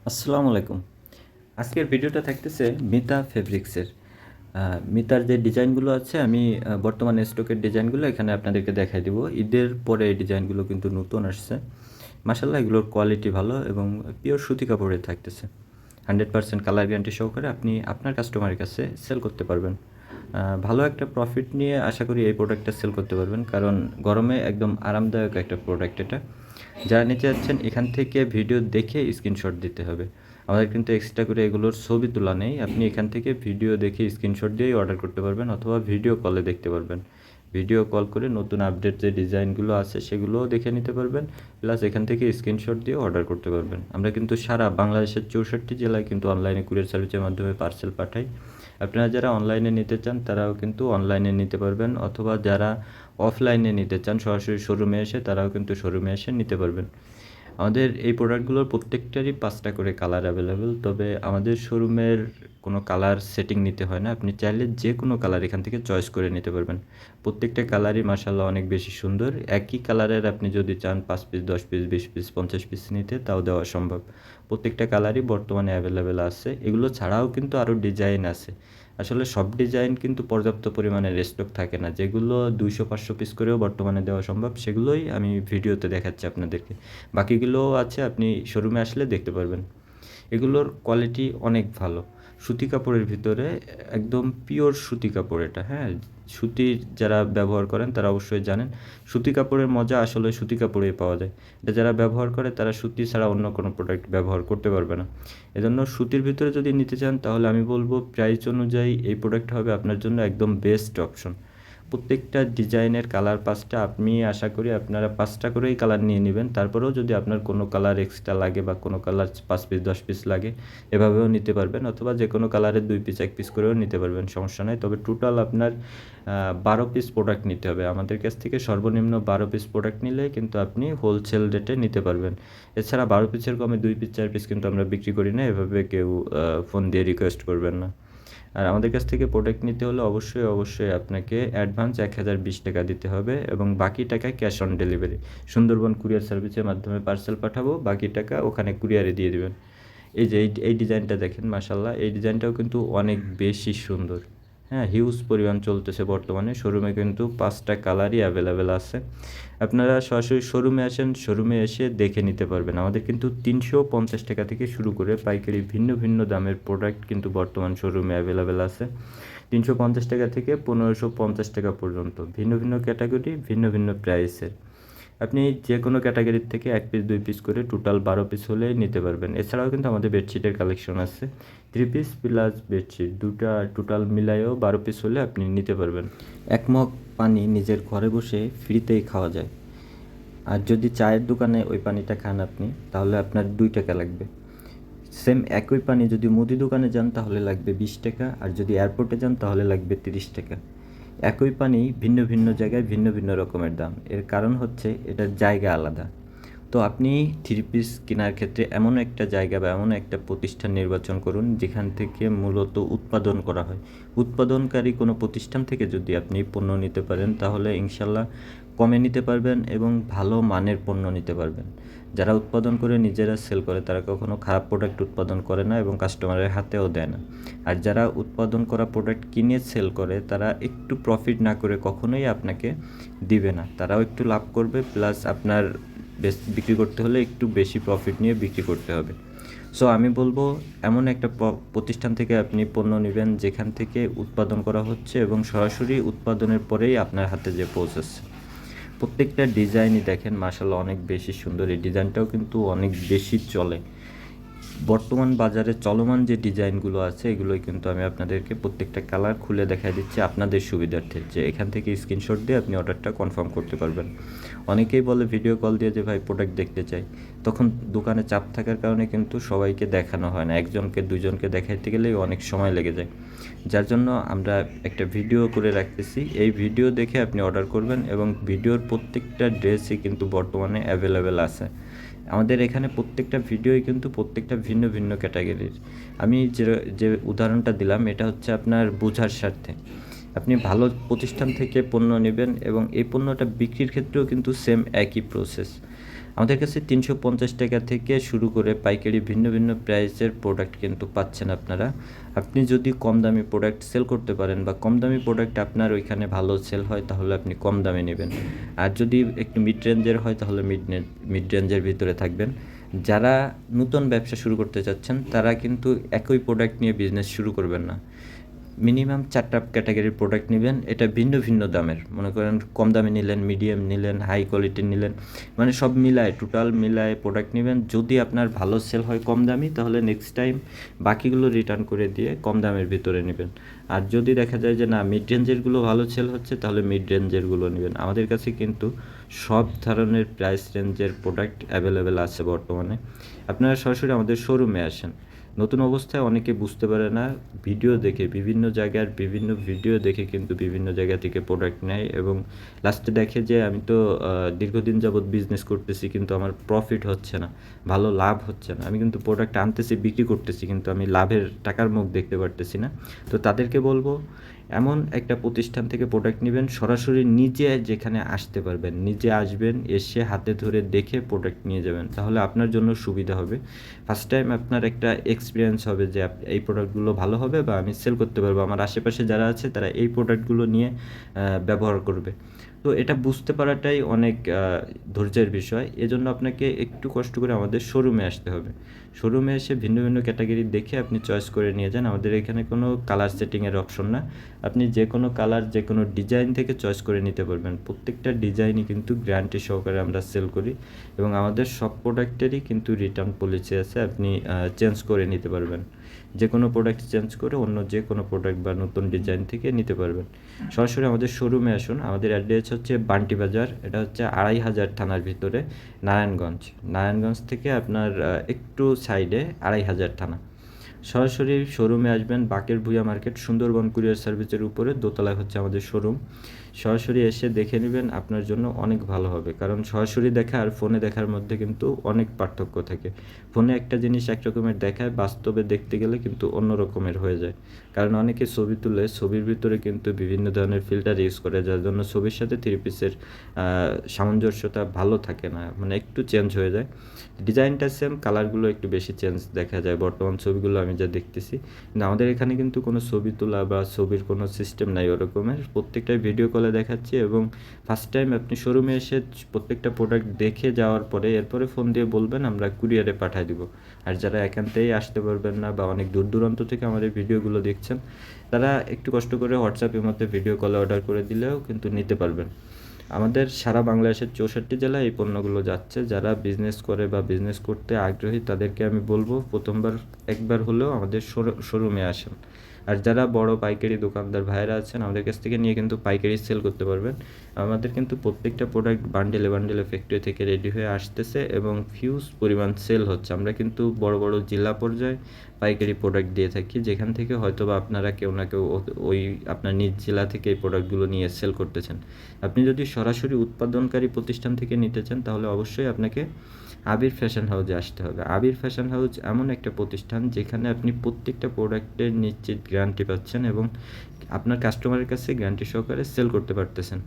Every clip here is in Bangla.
আসসালামু আলাইকুম। আজকের ভিডিওটা থাকতেছে মিতা ফেব্রিক্সের। মিতার যে ডিজাইনগুলো আছে আমি বর্তমানে স্টকের ডিজাইনগুলো এখানে আপনাদেরকে দেখাই দিব। ঈদের পরে এই ডিজাইনগুলো কিন্তু নতুন আসছে। মাশাআল্লাহ এগুলোর কোয়ালিটি ভালো এবং পিওর সুতি কাপড়ে থাকতেছে। 100% কালার গ্যারান্টি সহকারে আপনি আপনার কাস্টমারের কাছে সেল করতে পারবেন। ভালো একটা প্রফিট নিয়ে আশা করি এই প্রোডাক্টটা সেল করতে পারবেন, কারণ গরমে একদম আরামদায়ক একটা প্রোডাক্ট এটা। যারা নিতে যাচ্ছেন এখান থেকে ভিডিও দেখে স্ক্রিনশট দিতে হবে। আমাদের কিন্তু এক্সট্রা করে এগুলোর ছবি তোলা নেই। আপনি এখান থেকে ভিডিও দেখে স্ক্রিনশট দিয়েই অর্ডার করতে পারবেন অথবা ভিডিও কলে দেখতে পারবেন। ভিডিও কল করে নতুন আপডেট যে ডিজাইনগুলো আছে সেগুলোও দেখে নিতে পারবেন, প্লাস এখান থেকে স্ক্রিনশট দিয়ে অর্ডার করতে পারবেন। আমরা কিন্তু সারা বাংলাদেশের 64 জেলায় কিন্তু অনলাইনে কুরিয়ার সার্ভিসের মাধ্যমে পার্সেল পাঠাই। আপনারা যারা অনলাইনে নিতে চান তারাও কিন্তু অনলাইনে নিতে পারবেন, অথবা যারা অফলাইনে নিতে চান সরাসরি শোরুমে এসে তারাও কিন্তু শোরুমে এসে নিতে পারবেন। আমাদের এই প্রোডাক্টগুলোর প্রত্যেকটারই 5টা করে কালার অ্যাভেলেবেল, তবে আমাদের শোরুমের কোনো কালার সেটিং নিতে হয় না। আপনি চাইলে যে কোনো কালার এখান থেকে চয়েস করে নিতে পারবেন। প্রত্যেকটা কালারই মাশাআল্লাহ অনেক বেশি সুন্দর। একই কালারের আপনি যদি চান 5 পিস, 10 পিস, 20 পিস, 50 পিস নিতে, তাও দেওয়া সম্ভব। প্রত্যেকটা কালারই বর্তমানে অ্যাভেলেবেল আছে। এগুলো ছাড়াও কিন্তু আরও ডিজাইন আছে। আসলে সব ডিজাইন কিন্তু পর্যাপ্ত পরিমাণে স্টক থাকে না। যেগুলো 200-500 পিস করেও বর্তমানে দেওয়া সম্ভব সেগুলোই আমি ভিডিওতে দেখাচ্ছি আপনাদেরকে। বাকিগুলোও আছে, আপনি শোরুমে আসলে দেখতে পারবেন। এগুলোর কোয়ালিটি অনেক ভালো। সুতি কাপড়ের ভিতরে একদম পিওর সুতি কাপড় এটা, হ্যাঁ? সুতির যারা ব্যবহার করেন তারা অবশ্যই জানেন সুতি কাপড়ের মজা আসলে সুতি কাপড়েই পাওয়া যায়। এটা যারা ব্যবহার করে তারা সুতি ছাড়া অন্য কোনো প্রোডাক্ট ব্যবহার করতে পারবে না। এজন্য সুতির ভিতরে যদি নিতে চান তাহলে আমি বলবো প্রাইস অনুযায়ী এই প্রোডাক্ট হবে আপনার জন্য একদম বেস্ট অপশন। প্রত্যেকটা ডিজাইনের কালার 5টা, আপনি আশা করি আপনারা 5টা করেই কালার নিয়ে নেবেন। তারপরেও যদি আপনার কোনো কালার এক্সট্রা লাগে বা কোনো কালার 5 পিস 10 পিস লাগে এভাবেও নিতে পারবেন, অথবা যে কোনো কালারের 2 পিস 1 পিস করেও নিতে পারবেন, সমস্যা নাই। তবে টোটাল আপনার 12 পিস প্রোডাক্ট নিতে হবে আমাদের কাছ থেকে। সর্বনিম্ন 12 পিস প্রোডাক্ট নিলে কিন্তু আপনি হোলসেল রেটে নিতে পারবেন। এছাড়া 12 পিসের কমে 2 পিস 4 পিস কিন্তু আমরা বিক্রি করি না, এভাবে কেউ ফোন দিয়ে রিকোয়েস্ট করবেন না। আর আমাদের কাছ থেকে প্রোডাক্ট নিতে হলে অবশ্যই আপনাকে অ্যাডভান্স 1020 টাকা দিতে হবে এবং বাকি টাকা cash on delivery. Sundarban courier সার্ভিসের মাধ্যমে পার্সেল পাঠাবো, বাকি টাকা ওখানে কুরিয়ারে দিয়ে দিবেন। এই যে এই ডিজাইনটা দেখেন, মাশাআল্লাহ এই ডিজাইনটাও কিন্তু অনেক বেশি সুন্দর। হ্যাঁ, হিউজ পরিমাণ চলতেছে বর্তমানে। শোরুমে কিন্তু 5টা কালারই অ্যাভেলেবেল আছে। আপনারা সরাসরি শোরুমে আসেন, শোরুমে এসে দেখে নিতে পারবেন। আমাদের কিন্তু 350 টাকা থেকে শুরু করে পাইকারি ভিন্ন ভিন্ন দামের প্রোডাক্ট কিন্তু বর্তমান শোরুমে অ্যাভেলেবেল আছে। 350 টাকা থেকে 1550 টাকা পর্যন্ত ভিন্ন ভিন্ন ক্যাটাগরি, ভিন্ন ভিন্ন প্রাইসের। আপনি যে কোনো ক্যাটাগরির থেকে 1 পিস 2 পিস করে টোটাল 12 পিস হলেই নিতে পারবেন। এছাড়াও কিন্তু আমাদের বেডশিটের কালেকশন আছে। 3 পিস প্লাস বেডশিট দুটা টোটাল মিলায়েও 12 পিস হলে আপনি নিতে পারবেন। 1 মগ পানি নিজের ঘরে বসে ফ্রিতেই খাওয়া যায়। আর যদি চায়ের দোকানে ওই পানিটা খান আপনি, তাহলে আপনার 2 টাকা লাগবে। সেম একই পানি যদি মুদি দোকানে যান তাহলে লাগবে 20 টাকা, আর যদি এয়ারপোর্টে যান তাহলে লাগবে 30 টাকা। একই পানি ভিন্ন ভিন্ন জায়গায় ভিন্ন ভিন্ন রকমের দাম। এর কারণ হচ্ছে এটার জায়গা আলাদা। তো আপনি 3 পিস কেনার ক্ষেত্রে এমন একটা জায়গা বা এমন একটা প্রতিষ্ঠান নির্বাচন করুন যেখান থেকে মূলত উৎপাদন করা হয়। উৎপাদনকারী কোনো প্রতিষ্ঠান থেকে যদি আপনি পণ্য নিতে পারেন তাহলে ইনশাল্লাহ কমে নিতে পারবেন এবং ভালো মানের পণ্য নিতে পারবেন। যারা উৎপাদন করে নিজেরা সেল করে তারা কখনো খারাপ প্রোডাক্ট উৎপাদন করে না এবং কাস্টমারের হাতেও দেয় না। আর যারা উৎপাদন করা প্রোডাক্ট কিনে সেল করে তারা একটু প্রফিট না করে কখনোই আপনাকে দিবে না। তারাও একটু লাভ করবে, প্লাস আপনার বিক্রি করতে হলে একটু বেশি প্রফিট নিয়ে বিক্রি করতে হবে। সো আমি বলবো এমন একটা প্রতিষ্ঠান থেকে আপনি পণ্য নেবেন যেখান থেকে উৎপাদন করা হচ্ছে এবং সরাসরি উৎপাদনের পরেই আপনার হাতে যে পৌঁছাচ্ছে। প্রত্যেকটা ডিজাইনই দেখেন মাশাআল্লাহ অনেক বেশি সুন্দর। এই ডিজাইনটাও কিন্তু অনেক বেশি চলে। বর্তমান বাজারে চলমান যে ডিজাইনগুলো আছে এগুলোই কিন্তু আমি আপনাদেরকে প্রত্যেকটা কালার খুলে দেখাই দিচ্ছি আপনাদের সুবিধার্থে, যে এখান থেকে স্ক্রিনশট দিয়ে আপনি অর্ডারটা কনফার্ম করতে পারবেন। অনেকেই বলে ভিডিও কল দিয়ে যে ভাই প্রোডাক্ট দেখতে চাই, তখন দোকানে চাপ থাকার কারণে কিন্তু সবাইকে দেখানো হয় না। একজনকে দুজনকে দেখাইতে গেলেই অনেক সময় লেগে যায়। যার জন্য আমরা একটা ভিডিও করে রাখতেছি, এই ভিডিও দেখে আপনি অর্ডার করবেন এবং ভিডিওর প্রত্যেকটা ড্রেসই কিন্তু বর্তমানে অ্যাভেলেবেল আছে। আমাদের এখানে প্রত্যেকটা ভিডিওই কিন্তু প্রত্যেকটা ভিন্ন ভিন্ন ক্যাটাগরির। আমি যে উদাহরণটা দিলাম এটা হচ্ছে আপনার বোঝার স্বার্থে। আপনি ভালো প্রতিষ্ঠান থেকে পণ্য নেবেন এবং এই পণ্যটা বিক্রির ক্ষেত্রেও কিন্তু সেম একই প্রসেস। আমাদের কাছে 350 টাকা থেকে শুরু করে পাইকারি ভিন্ন ভিন্ন প্রাইসের প্রোডাক্ট কিন্তু পাচ্ছেন আপনারা। আপনি যদি কম দামি প্রোডাক্ট সেল করতে পারেন বা কম দামি প্রোডাক্ট আপনার ওইখানে ভালো সেল হয় তাহলে আপনি কম দামে নেবেন। আর যদি একটু মিড রেঞ্জের হয় তাহলে মিড রেঞ্জের ভিতরে থাকবেন। যারা নতুন ব্যবসা শুরু করতে চাচ্ছেন তারা কিন্তু একই প্রোডাক্ট নিয়ে বিজনেস শুরু করবেন না। মিনিমাম 4টা ক্যাটাগরির প্রোডাক্ট নেবেন, এটা ভিন্ন ভিন্ন দামের। মনে করেন কম দামে নিলেন, মিডিয়াম নিলেন, হাই কোয়ালিটির নিলেন, মানে সব মিলায় টোটাল মিলায় প্রোডাক্ট নেবেন। যদি আপনার ভালো সেল হয় কম দামি তাহলে নেক্সট টাইম বাকিগুলো রিটার্ন করে দিয়ে কম দামের ভিতরে নেবেন। আর যদি দেখা যায় যে না মিড রেঞ্জেরগুলো ভালো সেল হচ্ছে তাহলে মিড রেঞ্জেরগুলো নেবেন। আমাদের কাছে কিন্তু সব ধরনের প্রাইস রেঞ্জের প্রোডাক্ট অ্যাভেলেবেল আছে বর্তমানে। আপনারা সরাসরি আমাদের শোরুমে আসেন। নতুন অবস্থায় অনেকে বুঝতে পারে না, ভিডিও দেখে বিভিন্ন জায়গার বিভিন্ন ভিডিও দেখে কিন্তু বিভিন্ন জায়গা থেকে প্রোডাক্ট নেয় এবং লাস্টে দেখে যে আমি তো দীর্ঘদিন যাবৎ বিজনেস করতেছি কিন্তু আমার প্রফিট হচ্ছে না, ভালো লাভ হচ্ছে না। আমি কিন্তু প্রোডাক্ট আনতেছি, বিক্রি করতেছি, কিন্তু আমি লাভের টাকার মুখ দেখতে পারতেছি না। তো তাদেরকে বলবো এমন একটা প্রতিষ্ঠান থেকে প্রোডাক্ট নেবেন, সরাসরি নিজে যেখানে আসতে পারবেন, নিজে আসবেন, এসে হাতে ধরে দেখে প্রোডাক্ট নিয়ে যাবেন, তাহলে আপনার জন্য সুবিধা হবে। ফার্স্ট টাইম আপনার একটা এক্সপিরিয়েন্স হবে যে এই প্রোডাক্টগুলো ভালো হবে বা আমি সেল করতে পারবো, আমার আশেপাশে যারা আছে তারা এই প্রোডাক্টগুলো নিয়ে ব্যবহার করবে। তো এটা বুঝতে পারাটাই অনেক ধৈর্যের বিষয়। এজন্য আপনাকে একটু কষ্ট করে আমাদের শোরুমে আসতে হবে। শোরুমে এসে ভিন্ন ভিন্ন ক্যাটাগরি দেখে আপনি চয়েস করে নিয়ে যান। আমাদের এখানে কোনো কালার সেটিংয়ের অপশন না, আপনি যে কোনো কালার যে কোনো ডিজাইন থেকে চয়েস করে নিতে পারবেন। প্রত্যেকটা ডিজাইনই কিন্তু গ্যারান্টি সহকারে আমরা সেল করি এবং আমাদের সব প্রোডাক্টেরই কিন্তু রিটার্ন পলিসি আছে, আপনি চেঞ্জ করে নিতে পারবেন। যে কোনো প্রোডাক্ট চেঞ্জ করে অন্য যে কোনো প্রোডাক্ট বা নতুন ডিজাইন থেকে নিতে পারবেন। সরাসরি আমাদের শোরুমে আসুন। আমাদের অ্যাড্রেস হচ্ছে বান্টি বাজার, এটা হচ্ছে 2500 থানার ভিতরে, নারায়ণগঞ্জ থেকে আপনার একটু সাইডে 2500 থানা। সরাসরি শোরুমে আসবেন, বাকের ভূঁইয়া মার্কেট, সুন্দরবন কুরিয়ার সার্ভিসের উপরে দোতলায় হচ্ছে আমাদের শোরুম। সরাসরি এসে দেখে নেবেন, আপনার জন্য অনেক ভালো হবে। কারণ সরাসরি দেখা আর ফোনে দেখার মধ্যে কিন্তু অনেক পার্থক্য থাকে। ফোনে একটা জিনিস এক রকমের দেখায়, বাস্তবে দেখতে গেলে কিন্তু অন্য রকমের হয়ে যায়। কারণ অনেকে ছবি তুলে, ছবির ভিতরে কিন্তু বিভিন্ন ধরনের ফিল্টার ইউজ করে, যার জন্য ছবির সাথে থ্রি পিসের সামঞ্জস্যতা ভালো থাকে না, মানে একটু চেঞ্জ হয়ে যায়। ডিজাইনটা সেম, কালারগুলো একটু বেশি চেঞ্জ দেখা যায় বর্তমান ছবিগুলো আমি যা দেখতেছি। কিন্তু আমাদের এখানে কিন্তু কোনো ছবি তোলা বা ছবির কোনো সিস্টেম নাই ওরকমের, প্রত্যেকটাই ভিডিও কলে দেখাচ্ছি। এবং ফার্স্ট টাইম আপনি শোরুমে এসে প্রত্যেকটা প্রোডাক্ট দেখে যাওয়ার পরে এরপরে ফোন দিয়ে বলবেন, আমরা কুরিয়ারে পাঠিয়ে দিব। আর যারা এখানতেই আসতে পারবেন না বা অনেক দূর দূরান্ত থেকে আমাদের ভিডিওগুলো দেখছেন, তারা একটু কষ্ট করে হোয়াটসঅ্যাপের মধ্যে ভিডিও কলে অর্ডার করে দিলেও কিন্তু নিতে পারবেন। আমাদের সারা বাংলাদেশের 64 জেলায় এই পণ্যগুলো যাচ্ছে। যারা বিজনেস করে বা বিজনেস করতে আগ্রহী তাদেরকে আমি বলবো প্রথমবার একবার হলেও আমাদের শোরুমে আসেন। আর যারা বড় পাইকারি দোকানদার ভাইয়েরা আছেন, আমাদের কাছ থেকে নিয়ে কিন্তু পাইকারি সেল করতে পারবেন। আমাদের কিন্তু প্রত্যেকটা প্রোডাক্ট বান্ডেলে বান্ডেলে ফ্যাক্টরি থেকে রেডি হয়ে আসতেছে এবং হিউজ পরিমাণ সেল হচ্ছে। আমরা কিন্তু বড় বড় জেলা পর্যায়ে পাইকারি প্রোডাক্ট দিয়ে থাকি, যেখান থেকে হয়তো বা আপনারা কেউ না কেউ ওই আপনার নিজ জেলা থেকে এই প্রোডাক্টগুলো নিয়ে সেল করতেছেন। আপনি যদি সরাসরি উৎপাদনকারী প্রতিষ্ঠান থেকে নিতে চান তাহলে অবশ্যই আপনাকে আবির ফ্যাশন হাউসে আসতে হবে। আবির ফ্যাশন হাউস এমন একটা প্রতিষ্ঠান যেখানে আপনি প্রত্যেকটা প্রোডাক্টের নিশ্চিত গ্যারান্টি পাচ্ছেন এবং আপনার কাস্টমারের কাছে গ্যারান্টি সহকারে সেল করতে পারতেছেন।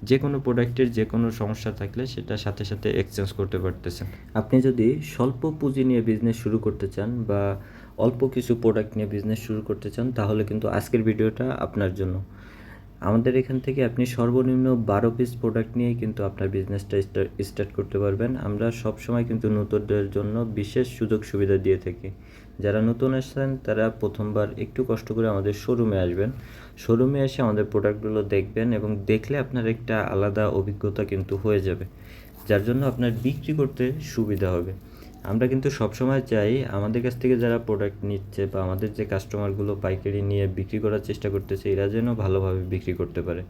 যে কোনো প্রোডাক্টের যে কোনো সমস্যা থাকলে সেটা সাথে সাথে এক্সচেঞ্জ করতে পারতেছেন। আপনি যদি স্বল্প পুঁজি নিয়ে বিজনেস শুরু করতে চান বা অল্প কিছু প্রোডাক্ট নিয়ে বিজনেস শুরু করতে চান তাহলে কিন্তু আজকের ভিডিওটা আপনার জন্য। আমাদের এখান থেকে আপনি সর্বনিম্ন 12 পিস প্রোডাক্ট নিয়েই কিন্তু আপনার বিজনেসটা স্টার্ট করতে পারবেন। আমরা সবসময় কিন্তু নতুনদের জন্য বিশেষ সুযোগ সুবিধা দিয়ে থাকি। যারা নতুন আসছেন তারা প্রথমবার একটু কষ্ট করে আমাদের শোরুমে আসবেন। শোরুমে এসে আমাদের প্রোডাক্টগুলো দেখবেন এবং দেখলে আপনার একটা আলাদা অভিজ্ঞতা কিন্তু হয়ে যাবে, যার জন্য আপনার বিক্রি করতে সুবিধা হবে। আমরা কিন্তু সবসময় চাই আমাদের কাছ থেকে যারা প্রোডাক্ট নিচ্ছে বা আমাদের যে কাস্টমারগুলো পাইকারি নিয়ে বিক্রি করার চেষ্টা করতেছে এরা যেন ভালোভাবে বিক্রি করতে পারে।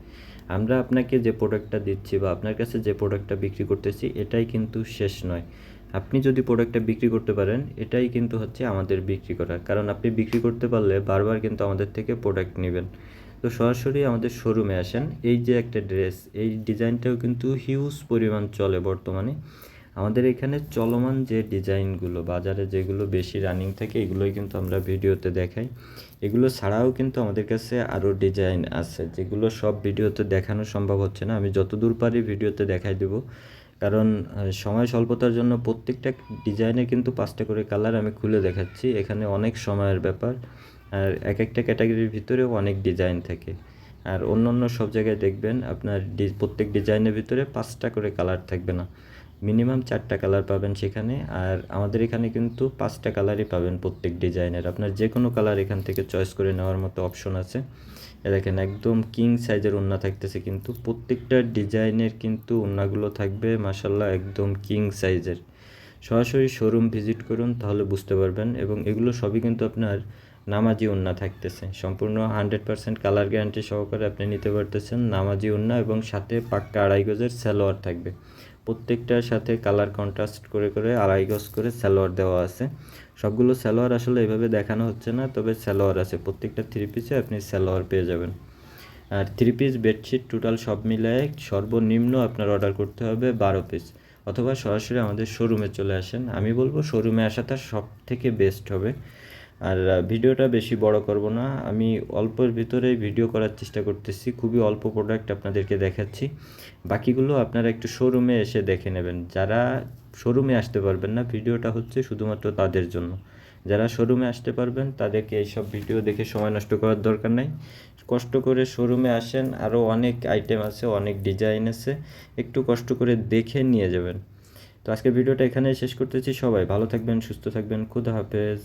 আমরা আপনাকে যে প্রোডাক্টটা দিচ্ছি বা আপনার কাছে যে প্রোডাক্টটা বিক্রি করতেছি এটাই কিন্তু শেষ নয়। আপনি যদি প্রোডাক্টটা বিক্রি করতে পারেন এটাই কিন্তু হচ্ছে আমাদের বিক্রি করা, কারণ আপনি বিক্রি করতে পারলে বারবার কিন্তু আমাদের থেকে প্রোডাক্ট নেবেন। তো সরাসরি আমাদের শোরুমে আসেন। এই যে একটা ড্রেস, এই ডিজাইনটাও কিন্তু হিউজ পরিমাণ চলে বর্তমানে। আমাদের এখানে চলমান যে ডিজাইনগুলো বাজারে যেগুলো বেশি রানিং থাকে এগুলোই কিন্তু আমরা ভিডিওতে দেখাই। এগুলো ছাড়াও কিন্তু আমাদের কাছে আরও ডিজাইন আছে যেগুলো সব ভিডিওতে দেখানো সম্ভব হচ্ছে না, আমি যতদূর পারি ভিডিওতে দেখাই দেবো। কারণ সময় স্বল্পতার জন্য প্রত্যেকটা ডিজাইনে কিন্তু 5টা করে কালার আমি খুলে দেখাচ্ছি। এখানে অনেক সময়ের ব্যাপার, আর একটা ক্যাটাগরির ভিতরেও অনেক ডিজাইন থাকে। আর অন্য সব জায়গায় দেখবেন আপনার প্রত্যেক ডিজাইনের ভিতরে 5টা করে কালার থাকবে না, মিনিমাম 4টা কালার পাবেন সেখানে। আর আমাদের এখানে কিন্তু 5টা কালারই পাবেন প্রত্যেক ডিজাইনের। আপনার যে কোনো কালার এখান থেকে চয়েস করে নেওয়ার মতো অপশন আছে। দেখেন একদম কিং সাইজের ওড়না থাকতেছে, কিন্তু প্রত্যেকটা ডিজাইনের কিন্তু ওড়নাগুলো থাকবে মাশাল্লাহ একদম কিং সাইজের। সরাসরি শোরুম ভিজিট করুন, তাহলে বুঝতে পারবেন। এবং এগুলো সবই কিন্তু আপনার নামাজি ওড়না থাকতেছে, সম্পূর্ণ 100% কালার গ্যারান্টি সহকারে আপনি নিতে পারতেছেন নামাজি ওড়না, এবং সাথে পাক্কা 2.5 গজের সালোয়ার থাকবে। প্রত্যেকটার সাথে কালার কন্ট্রাস্ট করে 2.5 গজ করে সালোয়ার দেওয়া আছে। সবগুলো সালোয়ার আসলে এভাবে দেখানো হচ্ছে না, তবে সালোয়ার আছে, প্রত্যেকটা 3 পিসে আপনি সালোয়ার পেয়ে যাবেন। আর 3 পিস বেডশিট টোটাল সব মিলায়ে সর্বনিম্ন আপনার অর্ডার করতে হবে 12 পিস, অথবা সরাসরি আমাদের শোরুমে চলে আসেন। আমি বলবো শোরুমে আসাটা সব থেকে বেস্ট হবে। আর ভিডিওটা বেশি বড় করব না, আমি অল্পের ভিতরেই ভিডিও করার চেষ্টা করতেছি, খুবই অল্প প্রোডাক্ট আপনাদেরকে দেখাচ্ছি। বাকিগুলো আপনারা একটু শোরুমে এসে দেখে নেবেন। যারা শোরুমে আসতে পারবেন না, ভিডিওটা হচ্ছে শুধুমাত্র তাদের জন্য। যারা শোরুমে আসতে পারবেন তাদেরকে এইসব ভিডিও দেখে সময় নষ্ট করার দরকার নাই। কষ্ট করে শোরুমে আসেন, আরও অনেক আইটেম আছে, অনেক ডিজাইন আছে, একটু কষ্ট করে দেখে নিয়ে যাবেন। তো আজকের ভিডিওটা এখানেই শেষ করতেছি। সবাই ভালো থাকবেন, সুস্থ থাকবেন, খুদা হাফেজ।